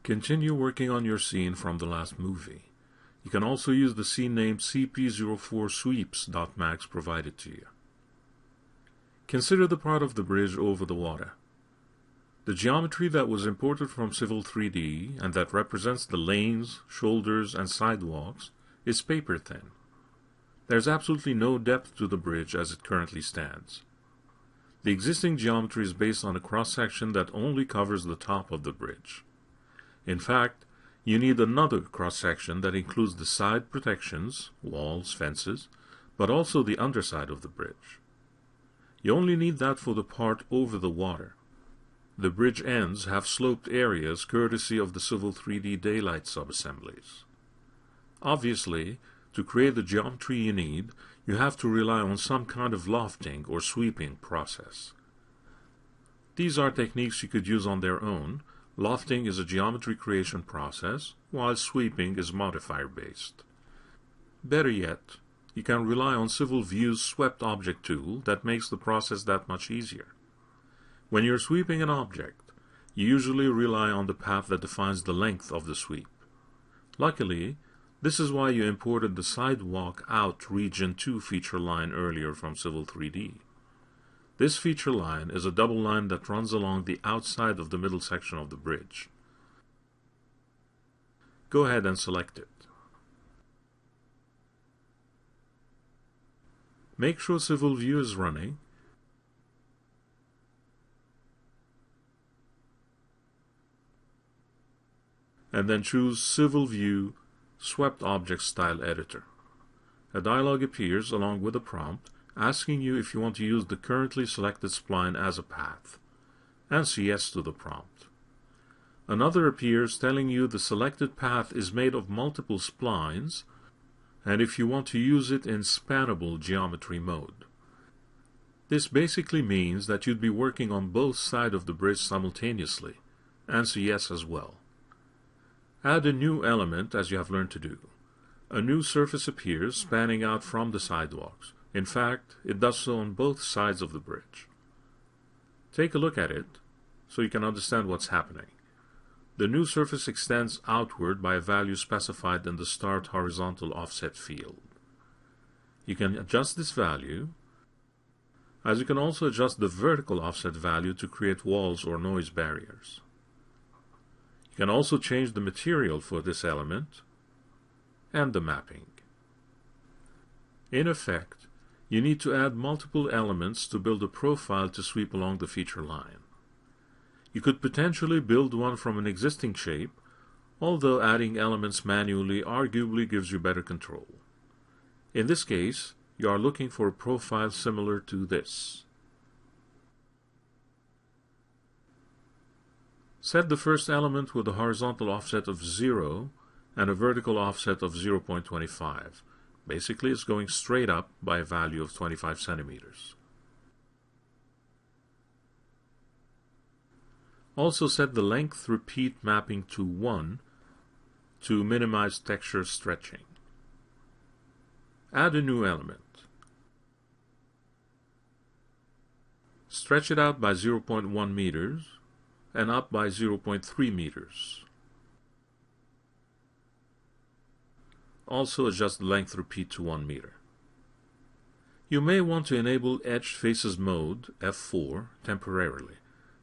Continue working on your scene from the last movie. You can also use the scene name cp04sweeps.max provided to you. Consider the part of the bridge over the water. The geometry that was imported from Civil 3D and that represents the lanes, shoulders, and sidewalks is paper thin. There's absolutely no depth to the bridge as it currently stands. The existing geometry is based on a cross-section that only covers the top of the bridge. In fact, you need another cross-section that includes the side protections, walls, fences, but also the underside of the bridge. You only need that for the part over the water. The bridge ends have sloped areas courtesy of the Civil 3D daylight subassemblies. Obviously, to create the geometry you need, you have to rely on some kind of lofting or sweeping process. These are techniques you could use on their own. Lofting is a geometry creation process, while sweeping is modifier-based. Better yet, you can rely on Civil View's Swept Object tool that makes the process that much easier. When you're sweeping an object, you usually rely on the path that defines the length of the sweep. Luckily, this is why you imported the Sidewalk Out Region 2 feature line earlier from Civil 3D. This feature line is a double line that runs along the outside of the middle section of the bridge. Go ahead and select it. Make sure Civil View is running, and then choose Civil View Swept Object Style Editor. A dialog appears along with a prompt asking you if you want to use the currently selected spline as a path. Answer yes to the prompt. Another appears telling you the selected path is made of multiple splines and if you want to use it in spannable geometry mode. This basically means that you'd be working on both sides of the bridge simultaneously. Answer yes as well. Add a new element as you have learned to do. A new surface appears spanning out from the sidewalks. In fact, it does so on both sides of the bridge. Take a look at it so you can understand what's happening. The new surface extends outward by a value specified in the Start Horizontal Offset field. You can adjust this value, as you can also adjust the vertical offset value to create walls or noise barriers. You can also change the material for this element and the mapping. In effect, you need to add multiple elements to build a profile to sweep along the feature line. You could potentially build one from an existing shape, although adding elements manually arguably gives you better control. In this case, you are looking for a profile similar to this. Set the first element with a horizontal offset of 0 and a vertical offset of 0.25. Basically, it's going straight up by a value of 25 centimeters. Also set the length repeat mapping to 1 to minimize texture stretching. Add a new element. Stretch it out by 0.1 meters and up by 0.3 meters. Also adjust the length repeat to 1 meter. You may want to enable Edge Faces Mode, F4, temporarily.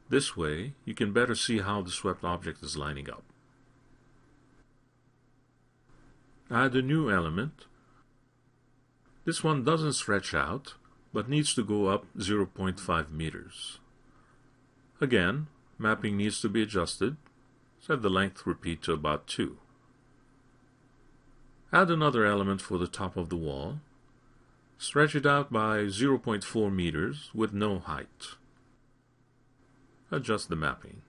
This way, you can better see how the swept object is lining up. Add a new element. This one doesn't stretch out, but needs to go up 0.5 meters. Again, mapping needs to be adjusted. Set the length repeat to about 2. Add another element for the top of the wall. Stretch it out by 0.4 meters with no height. Adjust the mapping.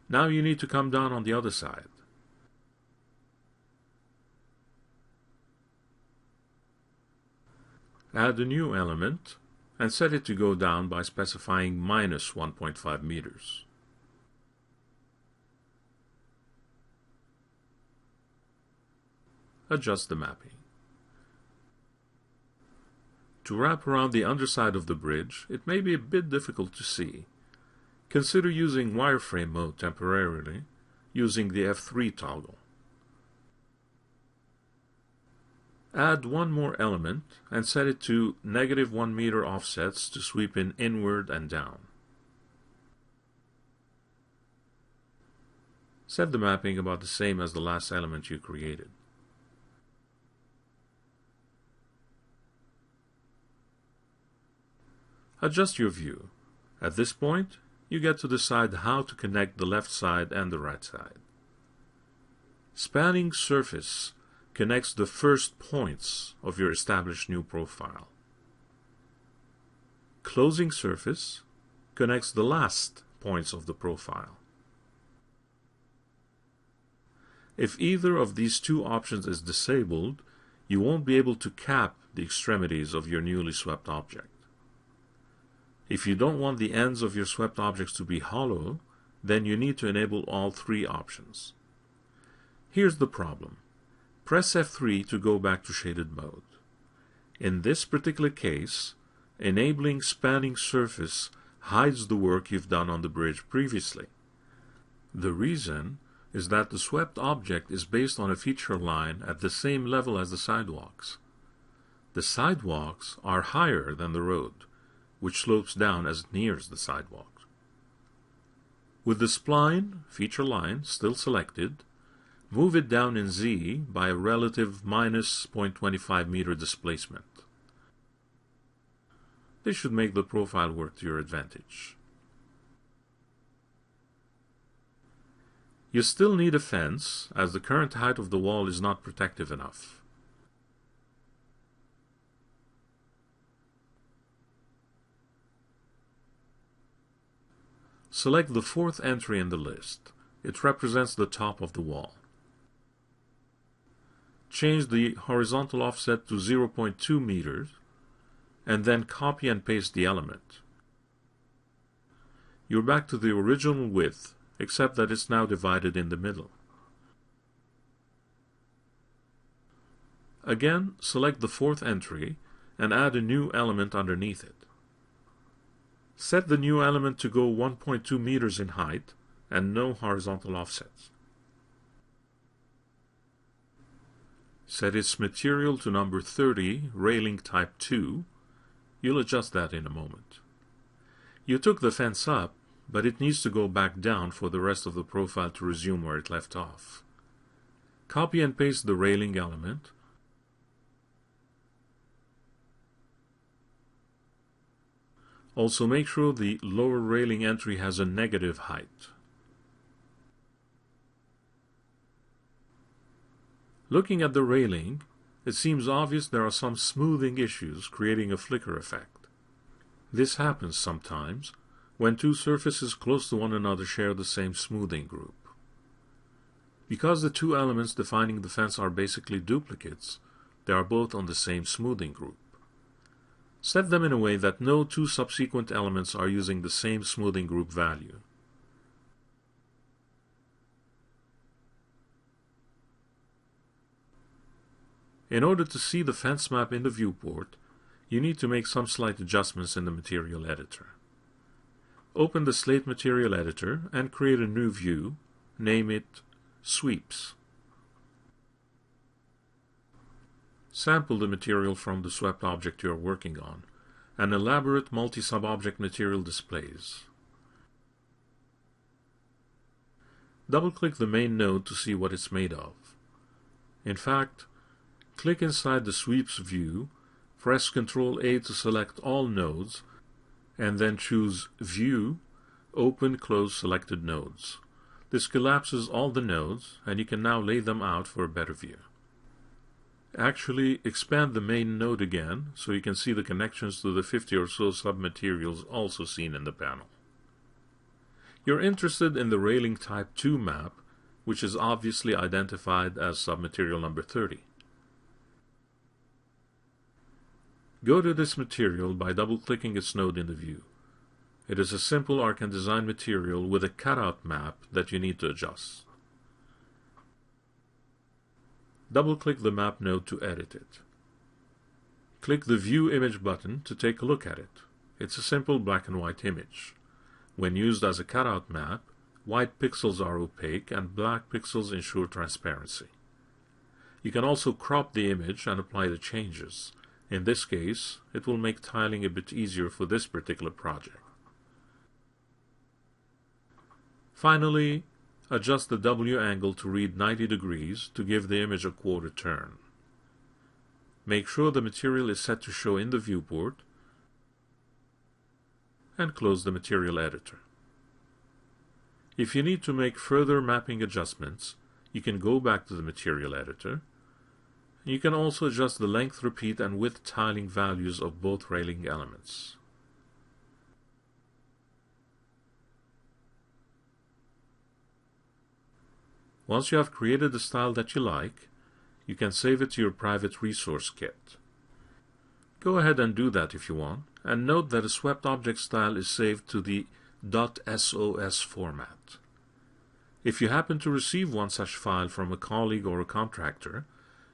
Now you need to come down on the other side. Add a new element and set it to go down by specifying minus 1.5 meters. Adjust the mapping. To wrap around the underside of the bridge, it may be a bit difficult to see. Consider using wireframe mode temporarily, using the F3 toggle. Add one more element and set it to -1 meter offsets to sweep in inward and down. Set the mapping about the same as the last element you created. Adjust your view. At this point, you get to decide how to connect the left side and the right side. Spanning surface connects the first points of your established new profile. Closing surface connects the last points of the profile. If either of these two options is disabled, you won't be able to cap the extremities of your newly swept object. If you don't want the ends of your swept objects to be hollow, then you need to enable all three options. Here's the problem. Press F3 to go back to shaded mode. In this particular case, enabling spanning surface hides the work you've done on the bridge previously. The reason is that the swept object is based on a feature line at the same level as the sidewalks. The sidewalks are higher than the road, which slopes down as it nears the sidewalk. With the spline feature line still selected, move it down in Z by a relative -0.25 meter displacement. This should make the profile work to your advantage. You still need a fence, as the current height of the wall is not protective enough. Select the fourth entry in the list. It represents the top of the wall. Change the horizontal offset to 0.2 meters, and then copy and paste the element. You're back to the original width, except that it's now divided in the middle. Again, select the fourth entry and add a new element underneath it. Set the new element to go 1.2 meters in height and no horizontal offsets. Set its material to number 30, railing type 2. You'll adjust that in a moment. You took the fence up, but it needs to go back down for the rest of the profile to resume where it left off. Copy and paste the railing element. Also make sure the lower railing entry has a negative height. Looking at the railing, it seems obvious there are some smoothing issues creating a flicker effect. This happens sometimes when two surfaces close to one another share the same smoothing group. Because the two elements defining the fence are basically duplicates, they are both on the same smoothing group. Set them in a way that no two subsequent elements are using the same smoothing group value. In order to see the fence map in the viewport, you need to make some slight adjustments in the material editor. Open the Slate Material Editor and create a new view. Name it Sweeps. Sample the material from the swept object you are working on, and elaborate multi-sub-object material displays. Double-click the main node to see what it's made of. In fact, click inside the Sweeps view, press Ctrl-A to select all nodes, and then choose View, Open, Close Selected Nodes. This collapses all the nodes, and you can now lay them out for a better view. Actually, expand the main node again, so you can see the connections to the 50 or so submaterials also seen in the panel. You're interested in the railing type 2 map, which is obviously identified as submaterial number 30. Go to this material by double-clicking its node in the view. It is a simple Arcan design material with a cutout map that you need to adjust. Double-click the map node to edit it. Click the View Image button to take a look at it. It's a simple black and white image. When used as a cutout map, White pixels are opaque and black pixels ensure transparency. You can also crop the image and apply the changes. In this case, it will make tiling a bit easier for this particular project. Finally, adjust the W angle to read 90 degrees to give the image a quarter turn. Make sure the material is set to show in the viewport and close the material editor. If you need to make further mapping adjustments, you can go back to the material editor. You can also adjust the length, repeat, and width tiling values of both railing elements. Once you have created the style that you like, you can save it to your private resource kit. Go ahead and do that if you want, and note that a swept object style is saved to the .sos format. If you happen to receive one such file from a colleague or a contractor,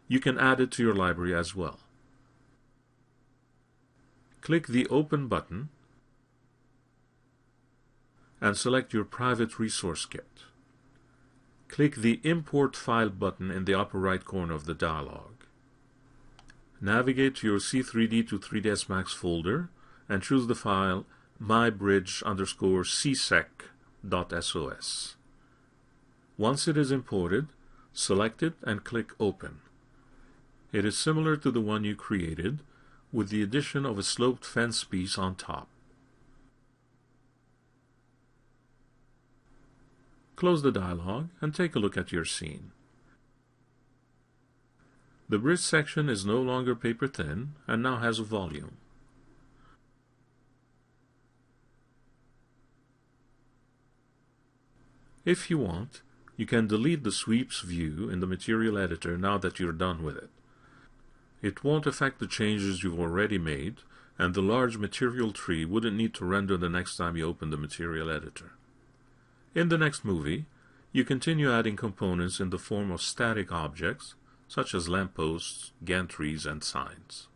you can add it to your library as well. Click the Open button and select your private resource kit. Click the Import File button in the upper right corner of the dialog. Navigate to your C3D to 3ds Max folder and choose the file mybridge_csec.sos. Once it is imported, select it and click Open. It is similar to the one you created, with the addition of a sloped fence piece on top. Close the dialog and take a look at your scene. The bridge section is no longer paper thin and now has a volume. If you want, you can delete the sweeps view in the material editor now that you're done with it. It won't affect the changes you've already made, and the large material tree wouldn't need to render the next time you open the material editor. In the next movie, you continue adding components in the form of static objects, such as lampposts, gantries, and signs.